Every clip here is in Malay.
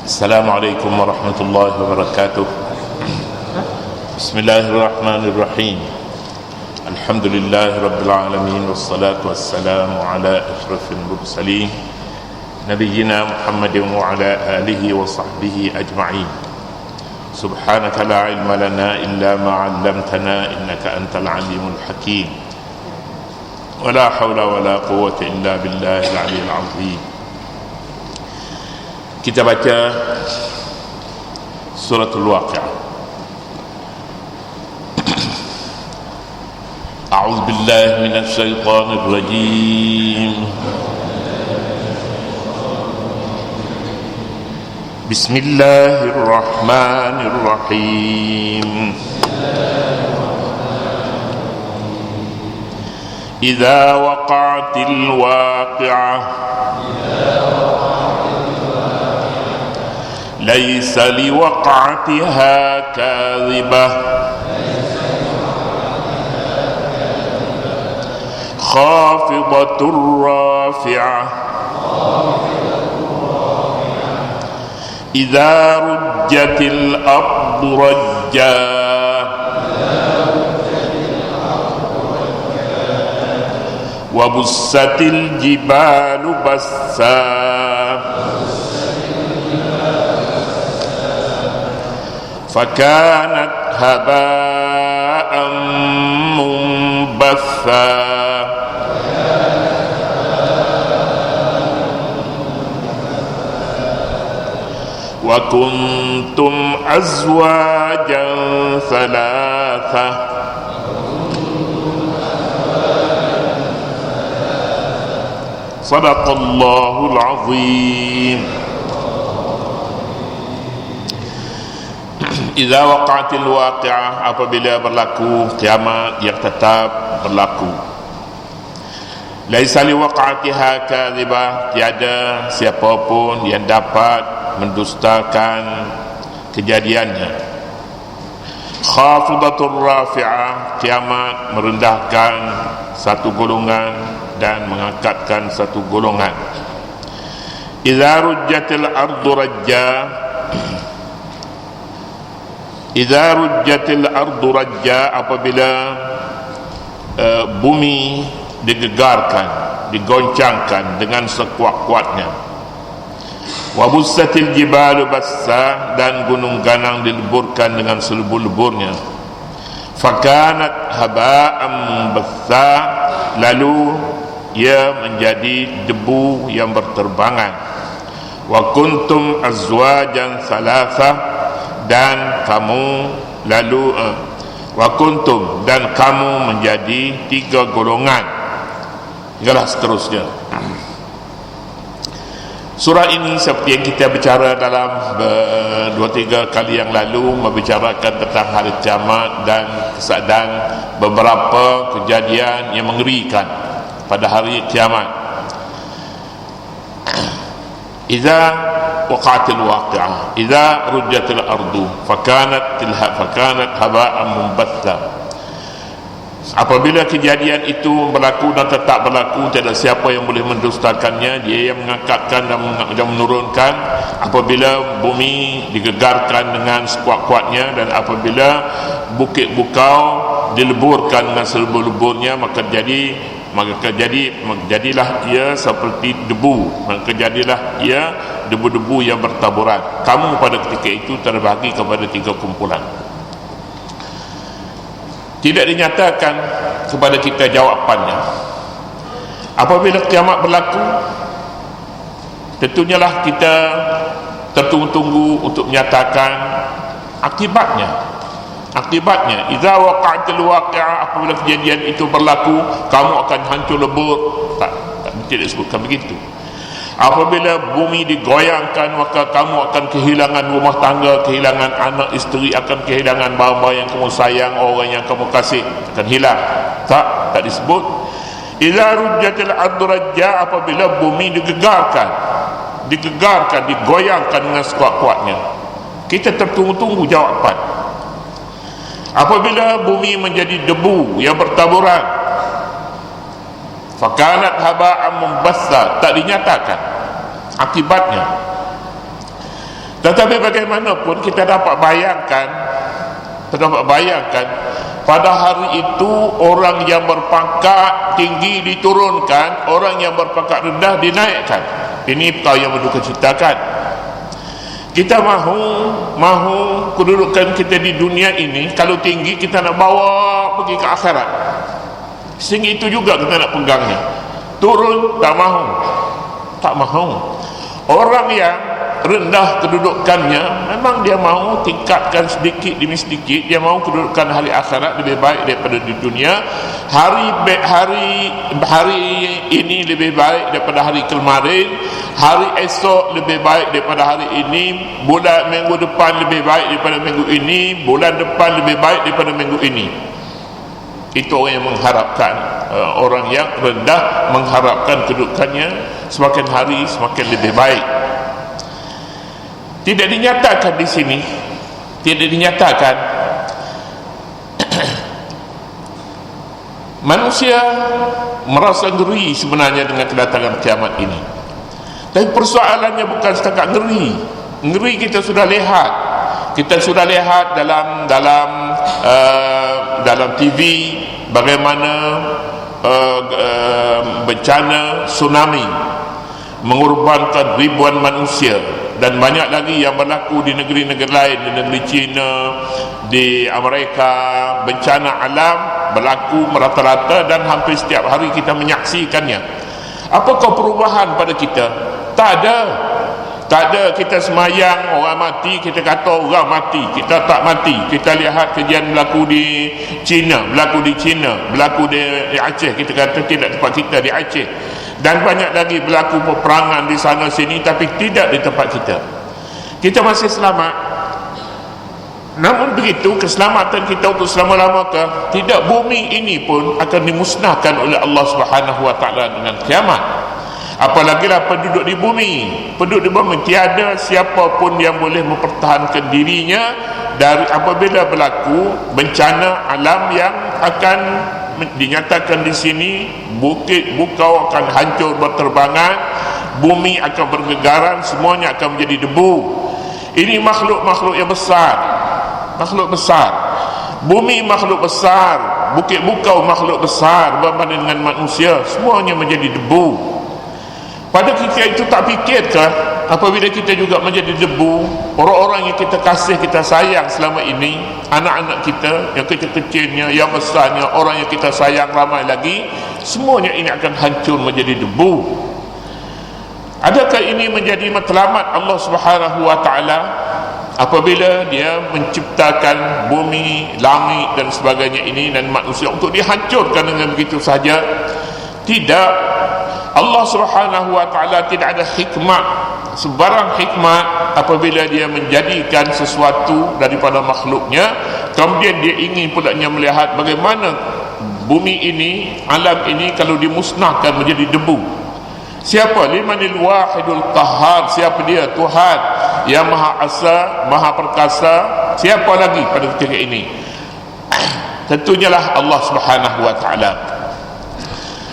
Assalamualaikum warahmatullahi wabarakatuh. Bismillahirrahmanirrahim. Alhamdulillahi rabbil alamin, wassalatu wassalamu ala ashrafil mursalin nabiyyina Muhammadin wa ala alihi wa sahbihi ajma'in. Subhanaka la ilma lana illa ma 'allamtana innaka antal alimul hakim. Wa la hawla wa la quwwata illa billahil aliyyil azim. Kita baca suratul Waqi'ah. A'udzu billahi minasy syaithanir rajim. Bismillahirrahmanirrahim. Idza waqa'atil waqi'ah ليس لوقعتها كاذبة خافضة رافعة إذا رجت الأرض رجا وبست الجبال بسا فكانت هباء منبثا وكنتم أزواجا ثلاثة صدق الله العظيم. Idza waqa'atil waqi'ah, apabila berlaku kiamat yang tetap berlaku. Laisa li waqa'atiha kadhibah, tiada siapa pun yang dapat mendustakan kejadiannya. Khafidatur rafi'ah, kiamat merendahkan satu golongan dan mengangkatkan satu golongan. Idza rujjatil ardu rajja, Idza rujjatil ardu rajja, apabila bumi digegarkan, digoncangkan dengan sekuat-kuatnya. Wa bussatil jibalu bassa, dan gunung ganang dileburkan dengan selebur-leburnya. Fakanat haba'an bassa, lalu ia menjadi debu yang berterbangan. Wa kuntum azwajan thalatha, dan kamu lalu wa kuntum, dan kamu menjadi tiga golongan, hinggalah seterusnya. Surah ini seperti yang kita bicara dalam 2-3 kali yang lalu, membicarakan tentang hari kiamat dan beberapa kejadian yang mengerikan pada hari kiamat. Idza waqa'atil waqi'ah, idza rujjatil ardu fakanat haba'an munbatha. Apabila kejadian itu berlaku dan tetap berlaku, tiada siapa yang boleh mendustakannya. Dia yang mengangkatkan dan menurunkan. Apabila bumi digegarkan dengan sekuat-kuatnya, dan apabila bukit-bukau dileburkan dengan selebur-leburnya, maka jadilah ia seperti debu, maka jadilah ia debu-debu yang bertaburan. Kamu pada ketika itu terbagi kepada 3 kumpulan. Tidak dinyatakan kepada kita jawapannya. Apabila kiamat berlaku, tentunya lah kita tertunggu-tunggu untuk menyatakan akibatnya. Idza waqa'atil waqi'ah, apabila kejadian itu berlaku, kamu akan hancur lebur. Tidak disebutkan begitu. Apabila bumi digoyangkan, maka kamu akan kehilangan rumah tangga, kehilangan anak isteri, akan kehilangan barang-barang yang kamu sayang, orang yang kamu kasih akan hilang. Tak disebut. Idza rujjatil ardu rajja, apabila bumi digegarkan, digoyangkan dengan sekuat-kuatnya. Kita tertunggu-tunggu jawapan. Apabila bumi menjadi debu yang bertaburan, fakanat haba'an mumbassa, tak dinyatakan akibatnya. Tetapi bagaimanapun kita dapat bayangkan pada hari itu orang yang berpangkat tinggi diturunkan, orang yang berpangkat rendah dinaikkan. Ini perkara yang berdukacitakan. Kita mahu kedudukan kita di dunia ini, kalau tinggi kita nak bawa pergi ke akhirat. Sehingga itu juga kita nak pegangnya. Turun tak mahu. Orang yang rendah kedudukannya, memang dia mahu tingkatkan sedikit demi sedikit. Dia mahu kedudukan hari akhirat lebih baik daripada di dunia. Hari ini lebih baik daripada hari kemarin. Hari esok lebih baik daripada hari ini. Bulan minggu depan lebih baik daripada minggu ini. Bulan depan lebih baik daripada minggu ini. Itu orang yang mengharapkan, orang yang rendah mengharapkan kedudukannya semakin hari semakin lebih baik. Tidak dinyatakan di sini, tidak dinyatakan manusia merasa ngeri sebenarnya dengan kedatangan kiamat ini. Tapi persoalannya bukan setakat ngeri. Ngeri kita sudah lihat. Kita sudah lihat dalam TV bagaimana bencana tsunami mengorbankan ribuan manusia, dan banyak lagi yang berlaku di negeri-negeri lain, di negeri China, di Amerika. Bencana alam berlaku merata-rata dan hampir setiap hari kita menyaksikannya. Apakah perubahan pada kita? Tak ada. Kita semayang orang mati, kita kata orang mati, kita tak mati. Kita lihat kejadian berlaku di China, berlaku di Aceh, kita kata tidak tempat kita di Aceh. Dan banyak lagi berlaku peperangan di sana sini, tapi tidak di tempat kita. Kita masih selamat. Namun begitu, keselamatan kita untuk selama-lamanya tidak. Bumi ini pun akan dimusnahkan oleh Allah Subhanahu wa taala dengan kiamat. Apalagilah penduduk di bumi. Penduduk di bumi tiada siapa pun yang boleh mempertahankan dirinya dari apabila berlaku bencana alam yang akan dinyatakan di sini. Bukit bukau akan hancur berterbangan, bumi akan bergegaran, semuanya akan menjadi debu. Ini makhluk-makhluk yang besar, makhluk besar. Bumi makhluk besar, bukit bukau makhluk besar berbanding dengan manusia, semuanya menjadi debu. Pada kita itu tak fikirkah apabila kita juga menjadi debu, orang-orang yang kita kasih, kita sayang selama ini, anak-anak kita yang kecil-kecilnya, yang besarnya, orang yang kita sayang ramai lagi, semuanya ini akan hancur menjadi debu. Adakah ini menjadi matlamat Allah Subhanahu wa taala apabila dia menciptakan bumi, langit dan sebagainya ini dan manusia untuk dihancurkan dengan begitu saja? Tidak. Allah Subhanahu wa taala tidak ada hikmat, sebarang hikmat apabila dia menjadikan sesuatu daripada makhluknya, kemudian dia ingin pulanya melihat bagaimana bumi ini, alam ini kalau dimusnahkan menjadi debu. Siapa? Limanil wahidul qahhar. Siapa dia? Tuhan yang maha asa, maha perkasa. Siapa lagi pada ketika ini? Tentunya lah Allah Subhanahu wa taala.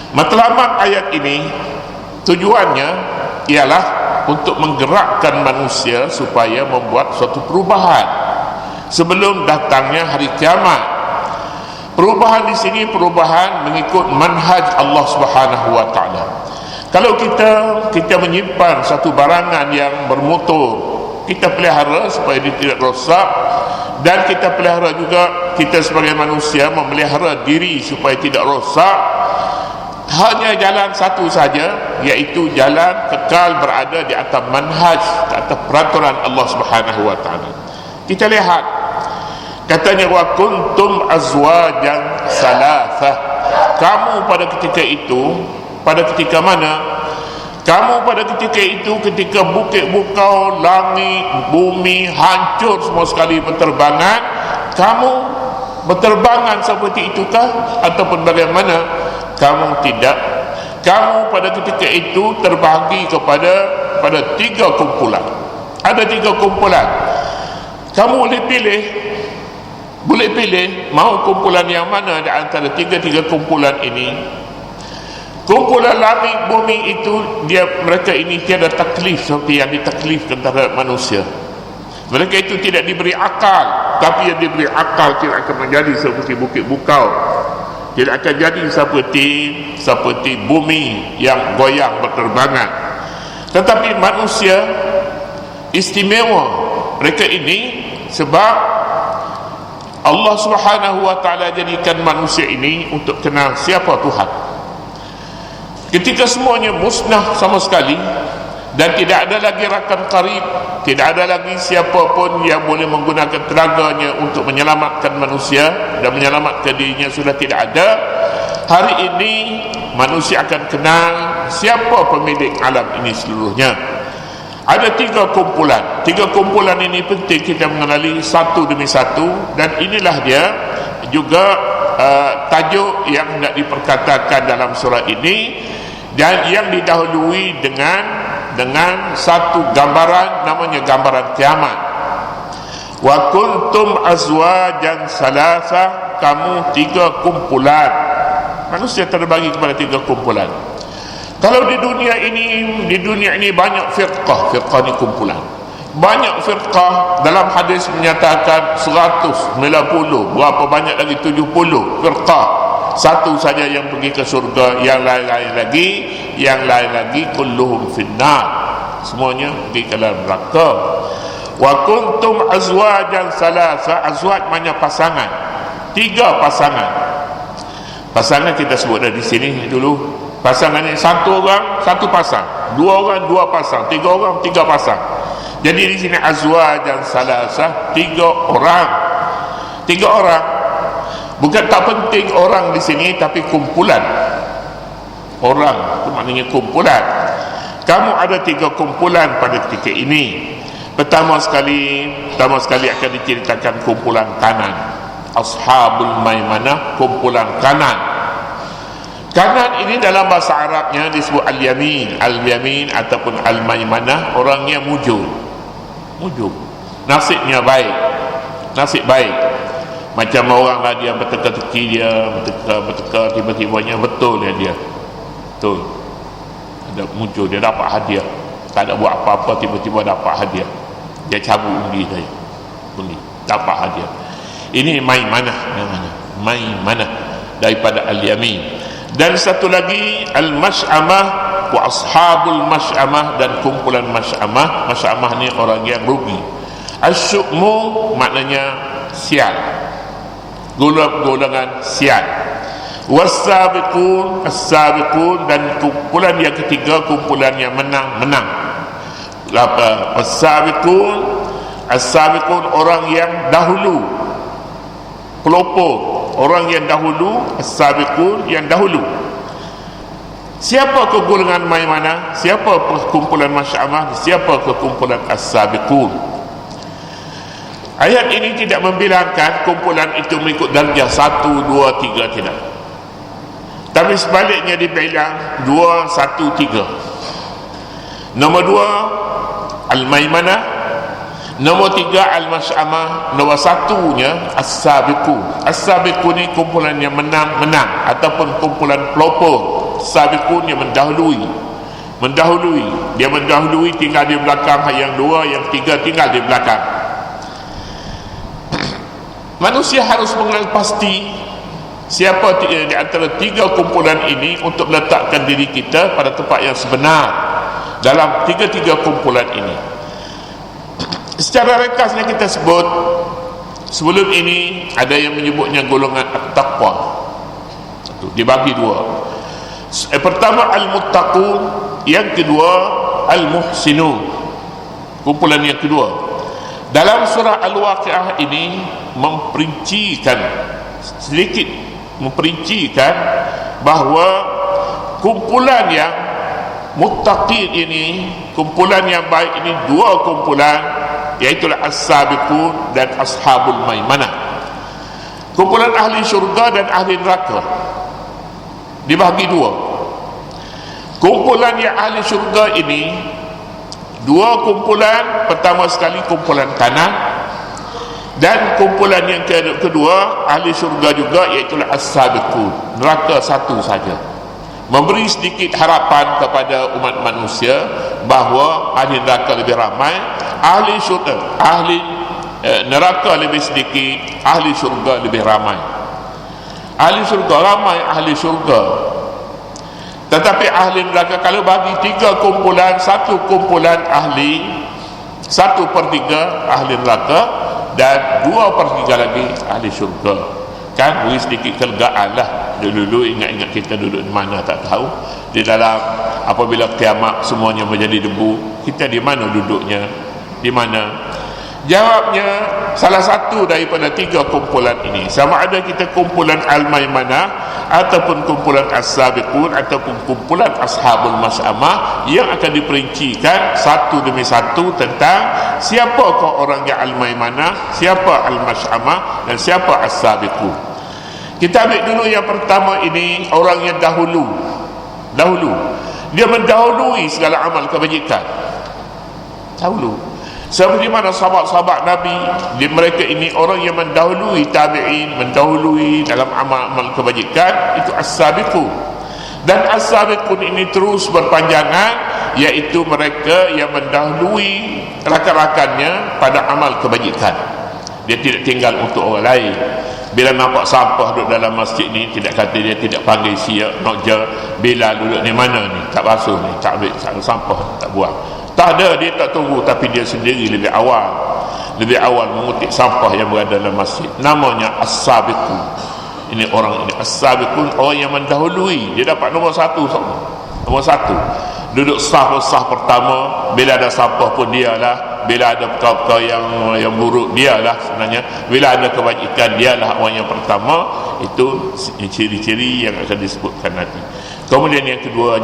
Matlamat ayat ini tujuannya ialah untuk menggerakkan manusia supaya membuat suatu perubahan sebelum datangnya hari kiamat. Perubahan di sini perubahan mengikut manhaj Allah Subhanahu wa taala. Kalau kita menyimpan satu barangan yang bermotor, kita pelihara supaya dia tidak rosak, dan kita pelihara juga, kita sebagai manusia memelihara diri supaya tidak rosak. Hanya jalan satu saja, iaitu jalan kekal berada di atas manhaj, di atas peraturan Allah Subhanahu wa taala. Kita lihat katanya wa kuntum azwajan salasah. Kamu pada ketika itu, pada ketika mana? Kamu pada ketika itu ketika bukit bukau, langit, bumi hancur semua sekali berterbangan, kamu berterbangan seperti itukah ataupun bagaimana? Kamu tidak. Kamu pada ketika itu terbahagi pada tiga kumpulan. Ada tiga kumpulan. Kamu boleh pilih mau kumpulan yang mana di antara tiga kumpulan ini. Kumpulan langit bumi itu mereka ini tiada taklif seperti yang ditaklifkan terhadap manusia. Mereka itu tidak diberi akal, tapi yang diberi akal tidak akan menjadi seperti bukit bukau, tidak akan jadi seperti bumi yang goyang berterbangan. Tetapi manusia istimewa mereka ini sebab Allah Subhanahu wa ta'ala jadikan manusia ini untuk kenal siapa Tuhan. Ketika semuanya musnah sama sekali dan tidak ada lagi rakan karib, tidak ada lagi siapa pun yang boleh menggunakan tenaganya untuk menyelamatkan manusia dan menyelamatkan dirinya sudah tidak ada, hari ini manusia akan kenal siapa pemilik alam ini seluruhnya. Ada 3 kumpulan. 3 kumpulan ini penting kita mengenali satu demi satu, dan inilah dia juga tajuk yang hendak diperkatakan dalam surah ini, dan yang didahului dengan satu gambaran, namanya gambaran kiamat. Wa kuntum azwajan salasa, kamu 3 kumpulan. Manusia terbagi kepada 3 kumpulan. Kalau di dunia ini banyak firqah ni kumpulan. Banyak firqah, dalam hadis menyatakan 190, berapa banyak lagi, 70 firqah. Satu saja yang pergi ke surga, yang lain lagi kulluhum finnar, semuanya pergi ke dalam neraka. Wa kuntum azwajan salasa, azwaj maknanya pasangan, 3 pasangan. Pasangan kita sebut dah di sini dulu. Pasangan ini 1 orang 1 pasang, 2 orang 2 pasang, 3 orang 3 pasang. Jadi di sini azwajan salasa, 3 orang. 3 orang. Bukan tak penting orang di sini, tapi kumpulan. Orang itu maknanya kumpulan. Kamu ada 3 kumpulan pada ketika ini. Pertama sekali akan diceritakan kumpulan kanan. Ashabul Maimanah, kumpulan kanan. Kanan ini dalam bahasa Arabnya disebut al-yamin. Al-yamin ataupun al-maimanah, orangnya mujur. Nasibnya baik. Nasib baik. Macam orang lah dia berteka-teki, dia berteka tiba-tibanya betul dia. Betul. Ada muncul, dia dapat hadiah. Tak ada buat apa-apa, tiba-tiba dapat hadiah. Dia cabut undi saya. Undi, dapat hadiah. Ini maimanah daripada al-yamin. Dan satu lagi al-masy'amah wa ashabul masy'amah, dan kumpulan masy'amah. Masy'amah ni orang yang rugi. Asyu'mu maknanya sial, golongan sial. Was-sabiqun, as-sabiqun, dan kumpulan yang ketiga, kumpulan yang menang. As-sabiqun orang yang dahulu, pelopor, orang yang dahulu. As-sabiqun yang dahulu. Siapa ke golongan maimanah, siapa ke kumpulan masy'amah, siapa ke kumpulan as-sabiqun. Ayat ini tidak membilangkan kumpulan itu mengikut darjah 1, 2, 3, tidak. Tapi sebaliknya dibilang 2, 1, 3. Nombor 2 al-maimanah, nombor 3 al-masy'amah, nombor 1-nya as-sabiqun. As-sabiqun ni kumpulan yang menang ataupun kumpulan pelopor. Sabiqun yang mendahului. Dia mendahului, tinggal di belakang. Yang 2, yang 3 tinggal di belakang. Manusia harus mengenal pasti siapa di antara 3 kumpulan ini untuk meletakkan diri kita pada tempat yang sebenar dalam 3 kumpulan ini. Secara ringkasnya kita sebut, sebelum ini ada yang menyebutnya golongan at-taqwa. Dibagi 2. Pertama al-muttaqun, yang kedua al-muhsinun. Kumpulan yang kedua. Dalam surah Al-Waqi'ah ini memperincikan bahawa kumpulan yang muttaqin ini, kumpulan yang baik ini, 2 kumpulan, iaitu as-sabiqun dan ashabul maimanah. Kumpulan ahli syurga dan ahli neraka dibagi 2. Kumpulan yang ahli syurga ini 2 kumpulan. Pertama sekali kumpulan kanan, dan kumpulan yang kedua ahli syurga juga, iaitu as-sabiqun. Neraka 1 saja. Memberi sedikit harapan kepada umat manusia bahawa ahli neraka lebih ramai ahli syurga, ahli neraka lebih sedikit, ahli syurga lebih ramai. Ahli syurga ramai, ahli syurga. Tetapi ahli neraka, kalau bagi 3 kumpulan, 1 kumpulan ahli, 1/3 ahli neraka, dan 2/3 lagi ahli syurga. Kan beri sedikit kelegaan lah. Dulu ingat-ingat kita duduk di mana tak tahu. Di dalam apabila kiamat semuanya menjadi debu, kita di mana duduknya? Di mana? Jawabnya salah satu daripada 3 kumpulan ini. Sama ada kita kumpulan al-maimanah ataupun kumpulan as-sabiqun ataupun kumpulan ashabul mas'amah, yang akan diperincikan satu demi satu tentang siapakah orang yang al-maimanah, siapa al-mas'amah, dan siapa as-sabiqun. Kita ambil dulu yang pertama ini, orang yang dahulu. Dia mendahului segala amal kebajikan. Dahulu. Seperti mana sahabat-sahabat Nabi, mereka ini orang yang mendahului tabi'in, mendahului dalam amal-amal kebajikan, itu as-sabiqun. Dan as-sabiqun ini terus berpanjangan, iaitu mereka yang mendahului rakan-rakannya pada amal kebajikan. Dia tidak tinggal untuk orang lain. Bila nampak sampah duduk dalam masjid ni, tidak kata dia tidak panggil siap nak je, bila duduk ni mana ni, tak basuh ni, tak ambil sampah, tak buang. Tak ada, dia tak tunggu, tapi dia sendiri lebih awal mengutip sampah yang berada dalam masjid. Namanya as-sabiqun. Ini orang ini as-sabiqun, orang yang mendahului. Dia dapat nombor 1. Nombor 1 duduk sah pertama. Bila ada sampah pun dialah, bila ada perkara-perkara yang buruk dialah sebenarnya, bila ada kebajikan dialah orang yang pertama. Itu ciri-ciri yang akan disebutkan nanti. Kemudian yang kedua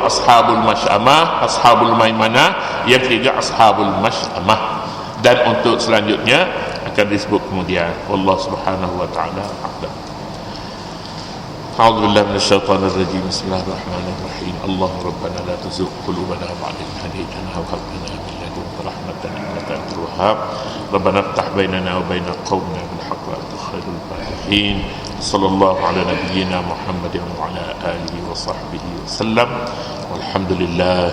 ashabul mas'amah, ashabul maimanah, yang ketiga ashabul mas'amah. Dan untuk selanjutnya akan disebut kemudian. Allah Subhanahu wa taala a'lam. A'udzu billahi minasyaitonir rajim. Bismillahirrahmanirrahim. Allahumma rabbana la tuzigh qulubana ba'da idh hadaytana wa hab lana min ladunka rahmatan innaka antal wahhab. Rabbana iftah bainana wa baina qaumina bil haqqi wa anta khairul fatihin. Sallallahu ala nabiyyina Muhammadin wa ala alihi wa sahbihi wa sallam. Walhamdulillah.